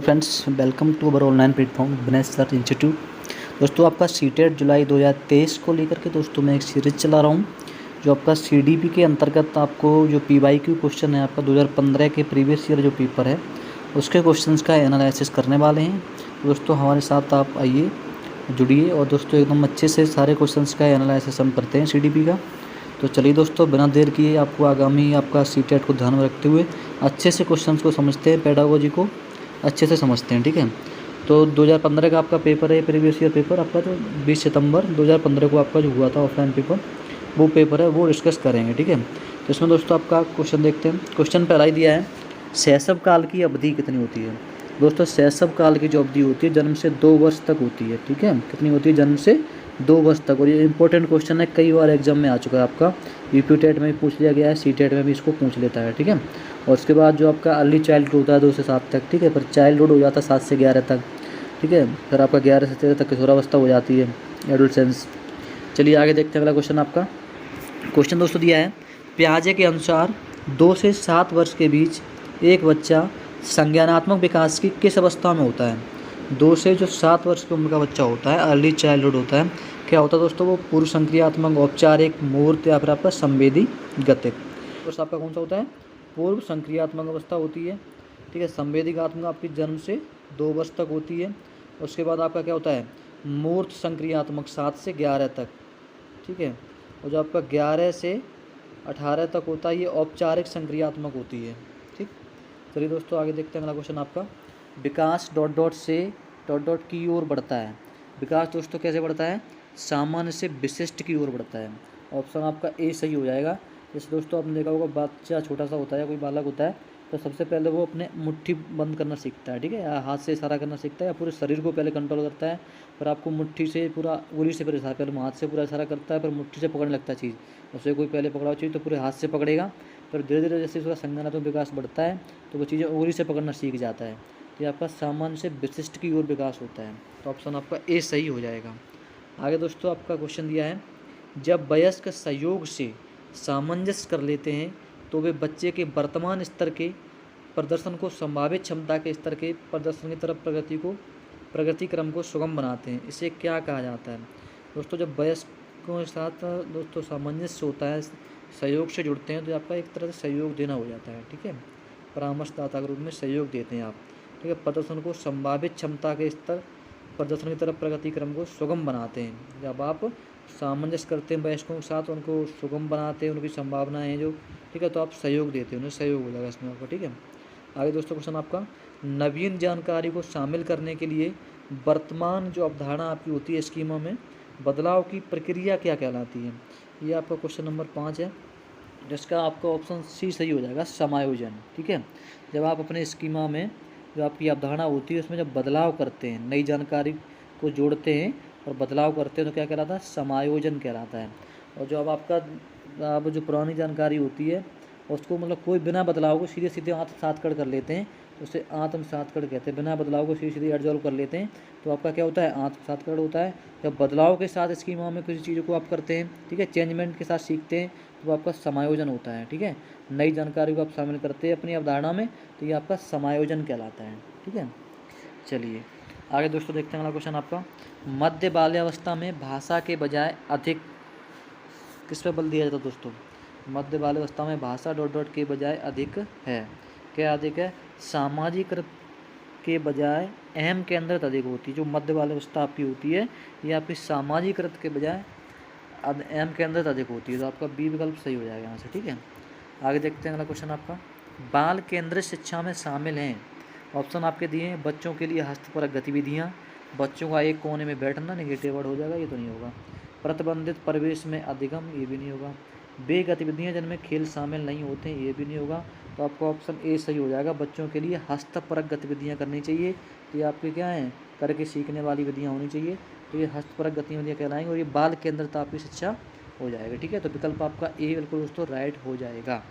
Friends, welcome to our online platform Vinay sir institute. दोस्तों, आपका CTET जुलाई 2023 को लेकर के दोस्तों मैं एक सीरीज चला रहा हूँ जो आपका सीडीपी के अंतर्गत आपको जो पीवाईक्यू क्वेश्चन है आपका 2015 के प्रीवियस ईयर जो पेपर है उसके क्वेश्चंस का एनालिसिस करने वाले हैं। तो दोस्तों हमारे साथ आप आइए, जुड़िए और दोस्तों एकदम अच्छे से सारे क्वेश्चंस का एनालिसिस हम करते हैं सीडीपी का। तो चलिए दोस्तों, बिना देर किए आपको आगामी आपका सीटेट को ध्यान में रखते हुए अच्छे से क्वेश्चंस को समझते हैं, पेडागोजी को अच्छे से समझते हैं। ठीक है, तो 2015 का आपका पेपर है, प्रीवियस ईयर पेपर आपका जो 20 सितंबर 2015 को आपका जो हुआ था ऑफलाइन पेपर, वो पेपर है, वो डिस्कस करेंगे। ठीक है, तो इसमें दोस्तों आपका क्वेश्चन देखते हैं। क्वेश्चन पहला ही दिया है, शैशव काल की अवधि कितनी होती है। दोस्तों शैशव काल की जो अवधि होती है जन्म से 2 वर्ष तक होती है। ठीक है, कितनी होती है, जन्म से 2 वर्ष तक। और ये इंपॉर्टेंट क्वेश्चन है, कई बार एग्जाम में आ चुका है, आपका यूपी टेट में भी पूछ लिया गया है, सी टेट में भी इसको पूछ लेता है। ठीक है, और उसके बाद जो आपका अर्ली चाइल्डहुड होता है 2 से 7 तक। ठीक है, पर चाइल्डहुड हो जाता है 7 से 11 तक। ठीक है, फिर आपका 11 से 13 तक किशोरावस्था हो जाती है, एडोलसेंस। चलिए आगे देखते हैं अगला क्वेश्चन आपका। क्वेश्चन दोस्तों दिया है, पियाजे के अनुसार 2 से 7 वर्ष के बीच एक बच्चा संज्ञानात्मक विकास की किस अवस्था में होता है। 2 से जो 7 वर्ष की उम्र का बच्चा होता है, अर्ली चाइल्डहुड होता है, क्या होता है दोस्तों, वो पूर्व संक्रियात्मक, औपचारिक, मूर्त या फिर आपका संवेदी, गतिक। तो आपका कौन सा होता है, पूर्व संक्रियात्मक अवस्था होती है। ठीक है, संवेदीगात्मक आपकी जन्म से 2 वर्ष तक होती है। उसके बाद आपका क्या होता है, मूर्त संक्रियात्मक 7 से 11 तक। ठीक है, और जो आपका 11 से 18 तक होता है ये औपचारिक संक्रियात्मक होती है। ठीक, चलिए दोस्तों आगे देखते हैं अगला क्वेश्चन आपका। विकास डॉट डॉट से डॉट डॉट की ओर बढ़ता है। विकास दोस्तों कैसे बढ़ता है, सामान्य से विशिष्ट की ओर बढ़ता है। ऑप्शन आपका ए सही हो जाएगा। जैसे दोस्तों आपने देखा होगा, बच्चा छोटा सा होता है, कोई बालक होता है, तो सबसे पहले वो अपने मुट्ठी बंद करना सीखता है। ठीक है, या हाथ से इशारा करना सीखता है, या पूरे शरीर को पहले कंट्रोल करता है। पर आपको मुट्ठी से पूरा, उंगली से पहले पहले हाथ से पूरा इशारा करता है, पर मुट्ठी से पकड़ने लगता है चीज़। उसे कोई पहले पकड़ा चीज़ तो पूरे हाथ से पकड़ेगा, पर धीरे धीरे जैसे उसका संज्ञानात्मक विकास बढ़ता है तो वो चीज़ें उंगली से पकड़ना सीख जाता है। तो ये आपका सामान्य से विशिष्ट की ओर विकास होता है। तो ऑप्शन आपका ए सही हो जाएगा। आगे दोस्तों आपका क्वेश्चन दिया है, जब वयस्क सहयोग से सामंजस्य कर लेते हैं तो वे बच्चे के वर्तमान स्तर के प्रदर्शन को संभावित क्षमता के स्तर के प्रदर्शन की तरफ प्रगति क्रम को सुगम बनाते हैं। इसे क्या कहा जाता है। दोस्तों जब वयस्कों के साथ दोस्तों सामंजस्य होता है, सहयोग से जुड़ते हैं, तो आपका एक तरह से सहयोग देना हो जाता है। ठीक है, परामर्शदाता के रूप में सहयोग देते हैं आप। ठीक है, प्रदर्शन को संभावित क्षमता के स्तर प्रदर्शन की तरफ प्रगति क्रम को सुगम बनाते हैं। जब आप सामंजस्य करते हैं वयस्कों के साथ, उनको सुगम बनाते हैं, उनकी संभावनाएं जो, ठीक है, तो आप सहयोग देते हैं, उन्हें सहयोग हो जाएगा इसमें आपका। ठीक है, आगे दोस्तों क्वेश्चन आपका, नवीन जानकारी को शामिल करने के लिए वर्तमान जो अवधारणा आपकी होती है स्कीमा में, बदलाव की प्रक्रिया क्या कहलाती है। ये आपका क्वेश्चन नंबर 5 है, जिसका आपका ऑप्शन सी सही हो जाएगा, समायोजन। ठीक है, जब आप अपने स्कीमा में जो आपकी अवधारणा होती है उसमें जब बदलाव करते हैं, नई जानकारी को जोड़ते हैं और बदलाव करते हैं, तो क्या कहलाता है, समायोजन कहलाता है। और जो अब आपका अब जो पुरानी जानकारी होती है उसको मतलब कोई बिना बदलाव को सीधे सीधे आत्मसात्करण कर लेते हैं, उसे आत्मसात्करण कहते हैं। बिना बदलाव को सीधे सीधे एडजॉल्व कर लेते हैं, तो आपका क्या होता है, आत्मसात्करण होता है। जब बदलाव के साथ स्कीमा में किसी चीज़ को आप करते हैं, ठीक है, चेंजमेंट के साथ सीखते हैं, तो आपका समायोजन होता है। ठीक है, नई जानकारी को आप शामिल करते हैं अपनी अवधारणा में, तो ये आपका समायोजन कहलाता है। ठीक है, चलिए आगे दोस्तों देखते हैं अगला क्वेश्चन आपका, मध्य बाल्यावस्था में भाषा के बजाय अधिक किस पे बल दिया जाता है दोस्तों। मध्य बाल्यावस्था में भाषा डॉट डॉट के बजाय अधिक है। क्या अधिक है, सामाजिक के बजाय अहम केंद्रित अधिक होती है। जो मध्य बाल्यावस्था आपकी होती है ये आपकी सामाजिकृत के बजाय अहम केंद्रित अधिक होती है। तो आपका बी विकल्प सही हो जाएगा यहाँ से। ठीक है, आगे देखते हैं अगला क्वेश्चन आपका, बाल केंद्रित शिक्षा में शामिल हैं। ऑप्शन आपके दिए हैं, बच्चों के लिए हस्तपरक गतिविधियाँ, बच्चों का एक कोने में बैठना, नेगेटिव वर्ड हो जाएगा, ये तो नहीं होगा। प्रतिबंधित परिवेश में अधिगम, ये भी नहीं होगा। वे गतिविधियाँ जिनमें खेल शामिल नहीं होते हैं, ये भी नहीं होगा। तो आपका ऑप्शन ए सही हो जाएगा, बच्चों के लिए हस्तपरक गतिविधियाँ करनी चाहिए। तो ये आपके क्या हैं, करके सीखने वाली विधियाँ होनी चाहिए, तो ये हस्तपरक गतिविधियाँ कहलाएंगी और ये बाल केंद्रित आपकी शिक्षा हो जाएगा। ठीक है, तो विकल्प आपका ए बिल्कुल दोस्तों राइट हो जाएगा।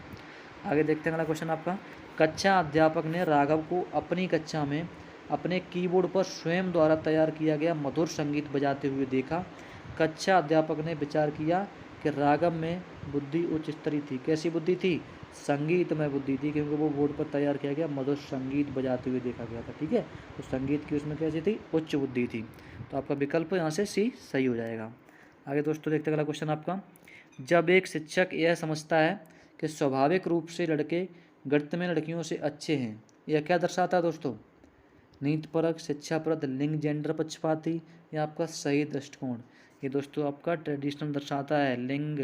आगे देखते हैं अगला क्वेश्चन आपका, कक्षा अध्यापक ने राघव को अपनी कक्षा में अपने कीबोर्ड पर स्वयं द्वारा तैयार किया गया मधुर संगीत बजाते हुए देखा। कक्षा अध्यापक ने विचार किया कि राघव में बुद्धि उच्च स्तरीय थी। कैसी बुद्धि थी, संगीत में बुद्धि थी, क्योंकि वो बोर्ड पर तैयार किया गया, मधुर संगीत बजाते हुए देखा गया था। ठीक है, तो संगीत की उसमें कैसी थी, उच्च बुद्धि थी। तो आपका विकल्प यहाँ से सी सही हो जाएगा। आगे दोस्तों देखते हैं अगला क्वेश्चन आपका। जब एक शिक्षक यह समझता है कि स्वाभाविक रूप से लड़के गणित में लड़कियों से अच्छे हैं, यह क्या दर्शाता है दोस्तों? नीतिपरक, शिक्षाप्रद, लिंग, जेंडर पक्षपाती, या आपका सही दृष्टिकोण? ये दोस्तों आपका ट्रेडिशनल दर्शाता है, लिंग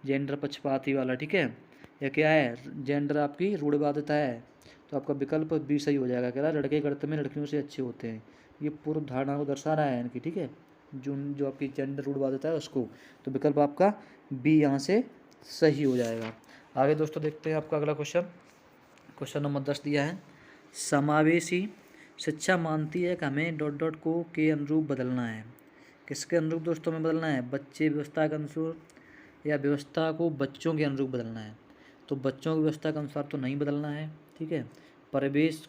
जेंडर पक्षपाती वाला। ठीक है, यह क्या है, जेंडर आपकी रूढ़िवादिता है। तो आपका विकल्प बी सही हो जाएगा। कह रहा है लड़के गणित में लड़कियों से अच्छे होते हैं, ये पूर्व धारणा को दर्शा रहा है इनकी। ठीक है, जो आपकी जेंडर रूढ़िवादिता है उसको। तो विकल्प आपका बी यहाँ से सही हो जाएगा। आगे दोस्तों देखते हैं आपका अगला क्वेश्चन। क्वेश्चन नंबर 10 दिया है, समावेशी शिक्षा मानती है कि हमें डॉट डॉट को के अनुरूप बदलना है। किसके अनुरूप दोस्तों में बदलना है? बच्चे व्यवस्था के अनुसार या व्यवस्था को बच्चों के अनुरूप बदलना है? तो बच्चों की व्यवस्था के अनुसार तो नहीं बदलना है। ठीक है, परिवेश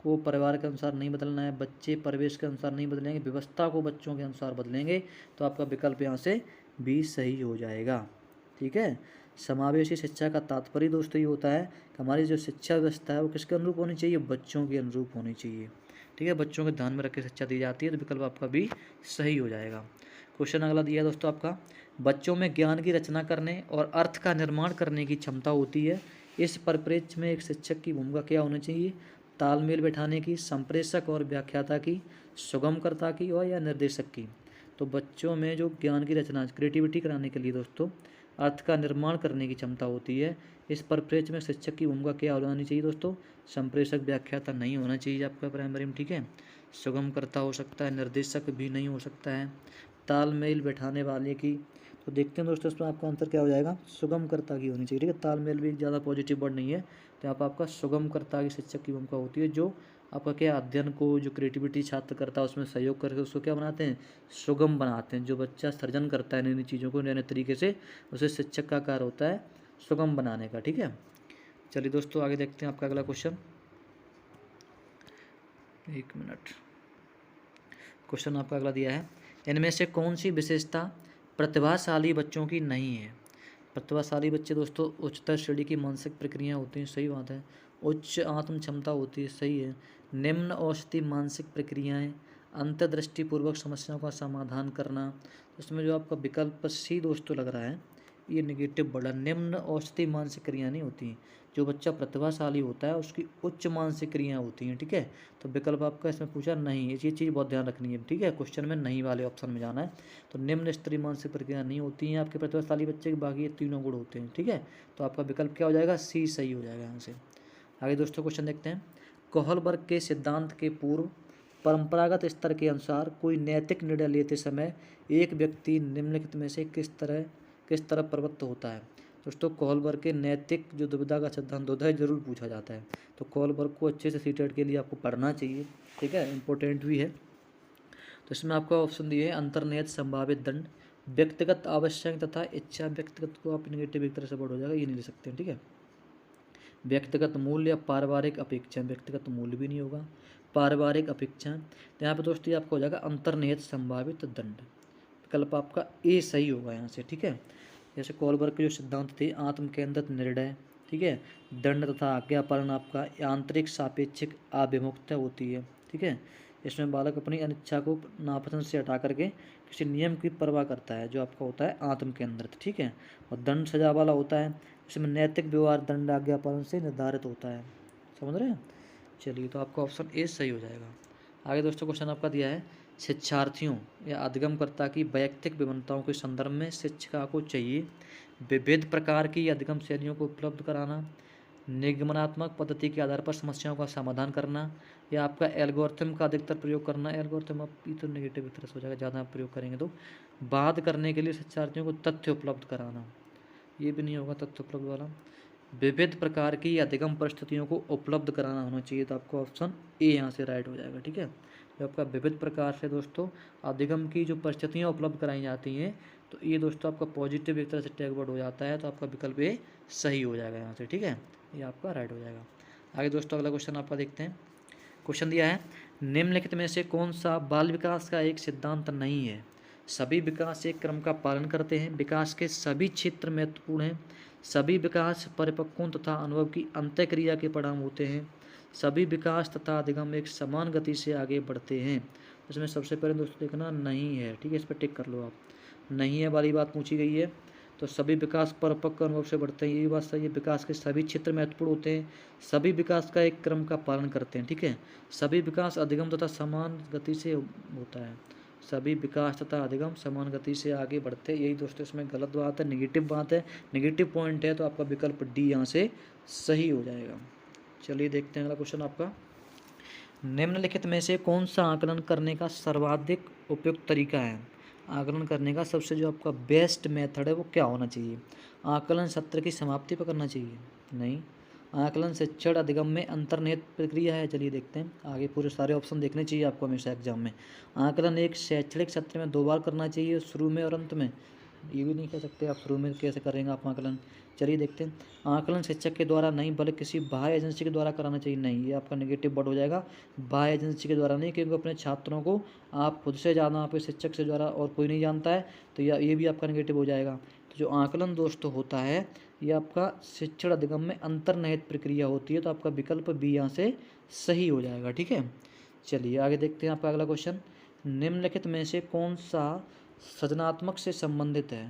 को परिवार के अनुसार नहीं बदलना है, बच्चे परिवेश के अनुसार नहीं बदलेंगे, व्यवस्था को बच्चों के अनुसार बदलेंगे। तो आपका विकल्प यहाँ से बी सही हो जाएगा। ठीक है, समावेशी शिक्षा का तात्पर्य दोस्तों ये होता है कि हमारी जो शिक्षा व्यवस्था है वो किसके अनुरूप होनी चाहिए? बच्चों के अनुरूप होनी चाहिए। ठीक है, बच्चों के ध्यान में रख के शिक्षा दी जाती है। तो विकल्प आपका भी सही हो जाएगा। क्वेश्चन अगला दिया है दोस्तों आपका, बच्चों में ज्ञान की रचना करने और अर्थ का निर्माण करने की क्षमता होती है। इस परिप्रेक्ष्य में एक शिक्षक की भूमिका क्या होनी चाहिए? तालमेल बैठाने की, संप्रेषक और व्याख्याता की, सुगमकर्ता की, और या निर्देशक की? तो बच्चों में जो ज्ञान की रचना, क्रिएटिविटी कराने के लिए दोस्तों अर्थ का निर्माण करने की क्षमता होती है। इस परिप्रेक्ष्य में शिक्षक की भूमिका क्या होनी चाहिए दोस्तों? संप्रेषक, व्याख्याता नहीं होना चाहिए आपका प्राइमरी में। ठीक है, सुगमकर्ता हो सकता है, निर्देशक भी नहीं हो सकता है, तालमेल बैठाने वाले की। तो देखते हैं दोस्तों इसमें आपका आंसर क्या हो जाएगा? सुगमकर्ता की होनी चाहिए। ठीक है, तालमेल भी ज़्यादा पॉजिटिव वर्ड नहीं है। तो यहाँ पर आपका सुगमकर्ता की शिक्षक की भूमिका होती है, जो आपका क्या अध्ययन को, जो क्रिएटिविटी छात्र करता है उसमें सहयोग करके उसको क्या बनाते हैं? सुगम बनाते हैं। जो बच्चा सृजन करता है नई नई चीज़ों को नए नए तरीके से, उसे शिक्षक का कार्य होता है सुगम बनाने का। ठीक है, चलिए दोस्तों आगे देखते हैं आपका अगला क्वेश्चन। एक मिनट, क्वेश्चन आपका अगला दिया है, इनमें से कौन सी विशेषता प्रतिभाशाली बच्चों की नहीं है? प्रतिभाशाली बच्चे दोस्तों उच्चतर श्रेणी की मानसिक प्रक्रियाएं होती हैं, सही बात है। उच्च आत्म क्षमता होती है, सही है। निम्न औसती मानसिक प्रक्रियाएं, अंतर्दृष्टिपूर्वक समस्याओं का समाधान करना। उसमें जो आपका विकल्प सी दोस्तों लग रहा है, ये नेगेटिव वर्ड है। निम्न औसती मानसिक क्रियाएं नहीं होती। जो बच्चा प्रतिभाशाली होता है उसकी उच्च मानसिक क्रियाएं होती हैं। ठीक है, तो विकल्प आपका इसमें पूछा नहीं, ये चीज़ बहुत ध्यान रखनी है। ठीक है, क्वेश्चन में नहीं वाले ऑप्शन में जाना है। तो निम्न स्तरीय मानसिक प्रक्रिया नहीं होती हैं आपके प्रतिभाशाली बच्चे के, बाकी ये तीनों गुण होते हैं। ठीक है, तो आपका विकल्प क्या हो जाएगा? सी सही हो जाएगा यहाँ से। आगे दोस्तों क्वेश्चन देखते हैं, कोहलबर्ग के सिद्धांत के पूर्व परंपरागत स्तर के अनुसार कोई नैतिक निर्णय लेते समय एक व्यक्ति निम्नलिखित में से किस तरफ प्रवृत्त होता है? दोस्तों कोहलबर्ग के नैतिक जो दुविधा का सिद्धांत होता है जरूर पूछा जाता है। तो कोहलबर्ग को अच्छे से सीटेट के लिए आपको पढ़ना चाहिए। ठीक है, इंपॉर्टेंट भी है। तो इसमें आपका ऑप्शन दिए है, अंतर्निहित संभावित दंड, व्यक्तिगत आवश्यक तथा इच्छा। व्यक्तिगत को आप नेगेटिव एक तरह से वर्ड हो जाएगा, ये नहीं ले सकते हैं। ठीक है, व्यक्तिगत मूल्य या पारिवारिक अपेक्षा, व्यक्तिगत मूल्य भी नहीं होगा, पारिवारिक अपेक्षा। तो यहाँ पे दोस्तों ये आपका हो जाएगा अंतर्निहित संभावित दंड। विकल्प आपका ए सही होगा यहाँ से। ठीक है, जैसे कोहलबर्ग के जो सिद्धांत थे, आत्म केंद्रित निर्णय, ठीक है, दंड तथा आज्ञापालन, आपका आंतरिक सापेक्षिक अभिमुखता होती है। ठीक है, इसमें बालक अपनी अनिच्छा को नापसंद से हटा करके किसी नियम की परवाह करता है, जो आपका होता है आत्म केंद्रित। ठीक है, और दंड सजा वाला होता है, इसमें नैतिक व्यवहार दंड आज्ञापालन से निर्धारित होता है। समझ रहे हैं? चलिए, तो आपका ऑप्शन ए सही हो जाएगा। आगे दोस्तों क्वेश्चन आपका दिया है, शिक्षार्थियों या अधिगमकर्ता की वैयक्तिक विभिन्नताओं के संदर्भ में शिक्षिका को चाहिए विविध प्रकार की अधिगम शैलियों को उपलब्ध कराना, निगमनात्मक पद्धति के आधार पर समस्याओं का समाधान करना, या आपका एल्गोरिथम का अधिकतर प्रयोग करना। एल्गोरिथम आप ये तो नेगेटिव तरह से हो जाएगा, ज़्यादा आप प्रयोग करेंगे तो। बात करने के लिए शिक्षार्थियों को तथ्य उपलब्ध कराना, ये भी नहीं होगा तथ्य उपलब्ध वाला। विविध प्रकार की अधिगम परिस्थितियों को उपलब्ध कराना होना चाहिए। तो आपका ऑप्शन ए यहाँ से राइट हो जाएगा। ठीक है, जो आपका विविध प्रकार से दोस्तों अधिगम की जो परिस्थितियाँ उपलब्ध कराई जाती हैं, तो ये दोस्तों आपका पॉजिटिव एक तरह से टैग वर्ड हो जाता है। तो आपका विकल्प ए सही हो जाएगा यहाँ से। ठीक है, ये आपका राइट हो जाएगा। आगे दोस्तों अगला क्वेश्चन आपका देखते हैं। क्वेश्चन दिया है, निम्नलिखित में से कौन सा बाल विकास का एक सिद्धांत नहीं है? सभी विकास एक क्रम का पालन करते हैं। विकास के सभी क्षेत्र महत्वपूर्ण हैं। सभी विकास परिपक्वों तथा अनुभव की अंतःक्रिया के परिणाम होते हैं। सभी विकास तथा अधिगम एक समान गति से आगे बढ़ते हैं। इसमें सबसे पहले दोस्तों देखना नहीं है, ठीक है, इस पर टिक कर लो आप। नहीं है वाली बात पूछी गई है। तो सभी विकास परिपक्व अनुभव से बढ़ते हैं, ये बात सही है। विकास के सभी क्षेत्र महत्वपूर्ण होते हैं। सभी विकास का एक क्रम का पालन करते हैं, ठीक है। सभी विकास अधिगम तथा समान गति से होता है। सभी विकास तथा अधिगम समान गति से आगे बढ़ते हैं, यही दोस्तों इसमें गलत बात है, नेगेटिव बात है, नेगेटिव पॉइंट है। तो आपका विकल्प डी यहाँ से सही हो जाएगा। चलिए देखते हैं अगला क्वेश्चन आपका। निम्नलिखित में से कौन सा आकलन करने का सर्वाधिक उपयुक्त तरीका है? आकलन करने का सबसे जो आपका बेस्ट मेथड है वो क्या होना चाहिए? आकलन सत्र की समाप्ति पर करना चाहिए? नहीं। आकलन शिक्षण अधिगम में अंतर्निहित प्रक्रिया है? चलिए देखते हैं, आगे पूरे सारे ऑप्शन देखने चाहिए आपको हमेशा एग्जाम में। आकलन एक शैक्षणिक सत्र में 2 बार करना चाहिए, शुरू में और अंत में? ये भी नहीं कह सकते आप, शुरू में कैसे करेंगे आप आकलन। चलिए देखते हैं। आकलन शिक्षक के द्वारा नहीं बल्कि किसी बाह्य एजेंसी के द्वारा कराना चाहिए? नहीं, ये आपका नेगेटिव वर्ड हो जाएगा। बाह्य एजेंसी के द्वारा नहीं, क्योंकि अपने छात्रों को आप खुद से जाना, आपके शिक्षक से द्वारा और कोई नहीं जानता है, तो ये भी आपका नेगेटिव हो जाएगा। तो जो आकलन दोस्तों होता है ये आपका शिक्षण अधिगम में अंतर्निहित प्रक्रिया होती है। तो आपका विकल्प बी यहाँ से सही हो जाएगा, ठीक है। चलिए आगे देखते हैं आपका अगला क्वेश्चन। निम्नलिखित में से कौन सा सृजनात्मक से संबंधित है?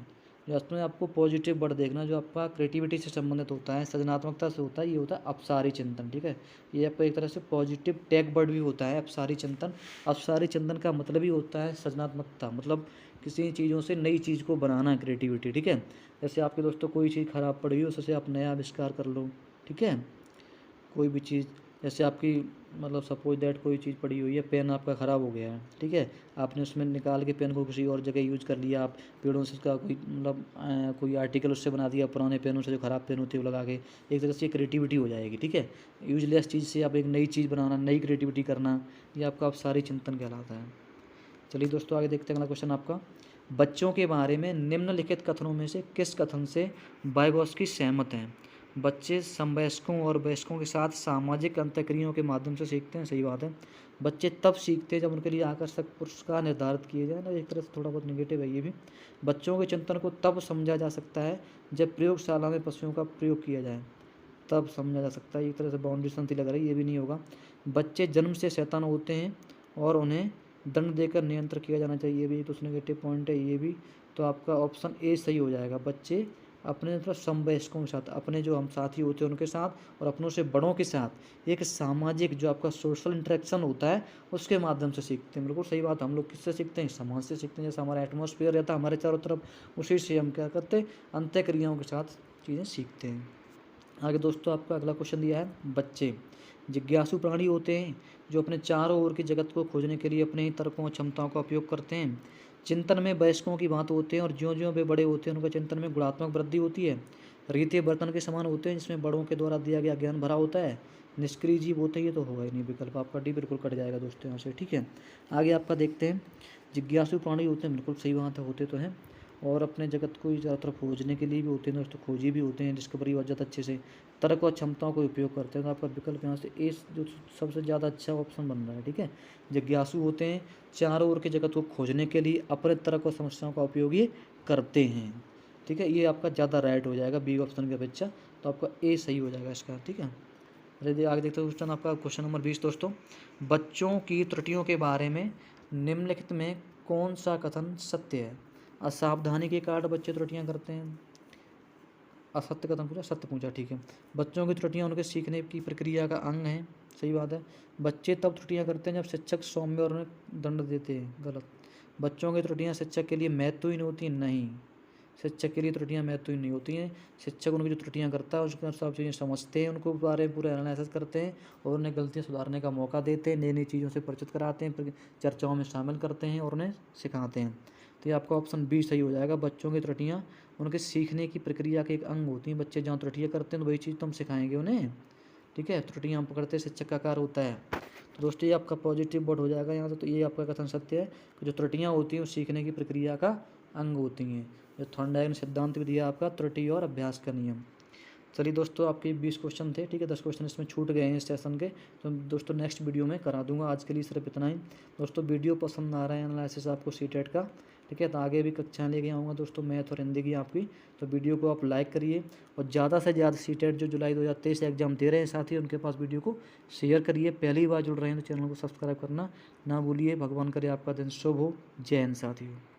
इसमें आपको पॉजिटिव वर्ड देखना, जो आपका क्रिएटिविटी से संबंधित होता है, सृजनात्मकता से होता है, ये होता है अपसारी चिंतन, ठीक है। ये आपका एक तरह से पॉजिटिव टैग वर्ड भी होता है, अपसारी चिंतन। अपसारी चिंतन का मतलब ही होता है सृजनात्मकता, मतलब किसी चीज़ों से नई चीज़ को बनाना है, क्रिएटिविटी, ठीक है। जैसे आपके दोस्तों कोई चीज़ खराब पड़ी हो, उससे आप नया आविष्कार कर लो, ठीक है। कोई भी चीज़, जैसे आपकी मतलब सपोज दैट कोई चीज़ पड़ी हुई है, पेन आपका ख़राब हो गया है, ठीक है। आपने उसमें निकाल के पेन को किसी और जगह यूज कर लिया, आप पेड़ों से उसका कोई मतलब कोई आर्टिकल उससे बना दिया, पुराने पेनों से जो ख़राब पेन होती है वो लगा के, एक तरह से क्रिएटिविटी हो जाएगी, ठीक है। यूजलेस चीज़ से आप एक नई चीज़ बनाना, नई क्रिएटिविटी करना, ये आपका अपसारी चिंतन कहलाता है। चलिए दोस्तों आगे देखते हैं अगला क्वेश्चन आपका। बच्चों के बारे में निम्नलिखित कथनों में से किस कथन से वाइगोत्स्की सहमत हैं? बच्चे समवयस्कों और वयस्कों के साथ सामाजिक अंतःक्रियाओं के माध्यम से सीखते हैं? सही बात है। बच्चे तब सीखते हैं जब उनके लिए आकर्षक पुरस्कार निर्धारित किए जाए ना, एक तरह से थोड़ा बहुत नेगेटिव है ये भी। बच्चों के चिंतन को तब समझा जा सकता है जब प्रयोगशाला में पशुओं का प्रयोग किया जाए, तब समझा जा सकता है। एक तरह से बाउंड्री संति लग रही है, ये भी नहीं होगा। बच्चे जन्म से शैतान होते हैं और उन्हें दंड देकर नियंत्रण किया जाना चाहिए, ये भी तो नेगेटिव पॉइंट है ये भी। तो आपका ऑप्शन ए सही हो जाएगा। बच्चे अपने मतलब समवयस्कों के साथ, अपने जो हम साथी होते हैं उनके साथ और अपनों से बड़ों के साथ एक सामाजिक जो आपका सोशल इंटरेक्शन होता है उसके माध्यम से सीखते हैं। बिल्कुल सही बात। हम लोग किससे सीखते हैं? समाज से सीखते हैं। जैसा हमारा एटमॉस्फेयर रहता है हमारे चारों तरफ, उसी से हम क्या करते हैं, अंतःक्रियाओं के साथ चीज़ें सीखते हैं। आगे दोस्तों आपका अगला क्वेश्चन दिया है। बच्चे जिज्ञासु प्राणी होते हैं जो अपने चारों ओर की जगत को खोजने के लिए अपने ही तर्कों और क्षमताओं का उपयोग करते हैं। चिंतन में वयस्कों की बात होते हैं और ज्यों ज्यों वे बड़े होते हैं उनका चिंतन में गुणात्मक वृद्धि होती है। रीते बर्तन के समान होते हैं जिसमें बड़ों के द्वारा दिया गया ज्ञान भरा होता है। निष्क्रिय जीव होते हैं, ये तो होगा ही नहीं, विकल्प आपका डी बिल्कुल कट जाएगा दोस्तों यहाँ से, ठीक है। आगे आपका देखते हैं। जिज्ञासु प्राणी होते हैं, बिल्कुल सही बात है, होते तो हैं। और अपने जगत को ज़्यादा तरफ खोजने के लिए भी होते हैं दोस्तों, खोजी भी होते हैं, डिस्कवरी बहुत ज़्यादा अच्छे से तर्क और क्षमताओं को उपयोग करते हैं। तो आपका विकल्प यहाँ से ए जो सबसे ज़्यादा अच्छा ऑप्शन बन रहा है, ठीक है। जिज्ञासु होते हैं, चारों ओर के जगत को खोजने के लिए अपने तर्क और समस्याओं का उपयोग ये करते हैं, ठीक है। ये आपका ज़्यादा राइट हो जाएगा बी ऑप्शन की अपेक्षा, तो आपका ए सही हो जाएगा इसका, ठीक है। यदि आगे देखते हैं क्वेश्चन आपका क्वेश्चन नंबर 20 दोस्तों। बच्चों की त्रुटियों के बारे में निम्नलिखित में कौन सा कथन सत्य है? असावधानी के कारण बच्चे त्रुटियां करते हैं। असत्य कथन पूछा, सत्य पूछा, ठीक है। बच्चों की त्रुटियां उनके सीखने की प्रक्रिया का अंग है। सही बात है। बच्चे तब त्रुटियां करते हैं जब शिक्षक सौम्य और उन्हें दंड देते हैं। गलत। बच्चों की त्रुटियां शिक्षक के लिए महत्वहीन होती हैं। नहीं, शिक्षक के लिए त्रुटियां महत्वहीन नहीं होती हैं। शिक्षक उनकी जो त्रुटियां करता है उसके सब चीज़ें समझते हैं, उनको बारे में पूरा एनालिसिस करते हैं और उन्हें गलतियां सुधारने का मौका देते हैं, नई नई चीज़ों से परिचित कराते हैं, चर्चाओं में शामिल करते हैं और उन्हें सिखाते हैं। तो ये आपका ऑप्शन बी सही हो जाएगा। बच्चों की त्रुटियां उनके सीखने की प्रक्रिया के एक अंग होती हैं। बच्चे जहाँ त्रुटियां करते हैं तो वही चीज़ तो हम सिखाएंगे उन्हें, ठीक है। त्रुटियां हम पकड़ते शिक्षक का कार्य होता है। तो दोस्तों ये आपका पॉजिटिव वर्ड हो जाएगा यहाँ से। तो ये आपका कथन सत्य है कि जो त्रुटियां होती हैं वो सीखने की प्रक्रिया का अंग होती हैं। जो थॉर्नडाइक ने सिद्धांत भी दिया आपका त्रुटि और अभ्यास का नियम। चलिए दोस्तों आपके 20 क्वेश्चन थे, ठीक है। 10 क्वेश्चन इसमें छूट गए हैं इस सेशन के, तो दोस्तों नेक्स्ट वीडियो में करा दूंगा। आज के लिए सिर्फ इतना ही दोस्तों। वीडियो पसंद आ रहा है एनालिसिस आपको सीटेट का, ठीक है। तो आगे भी कक्षाएँ लेके आऊँगा दोस्तों मैथ और हिंदी की आपकी। तो वीडियो को आप लाइक करिए और ज़्यादा से ज़्यादा सीटेट जो जुलाई 2023 एग्ज़ाम दे रहे हैं साथी उनके पास वीडियो को शेयर करिए। पहली बार जुड़ रहे हैं तो चैनल को सब्सक्राइब करना ना भूलिए। भगवान करे आपका दिन शुभ हो। जय हिंद साथियों।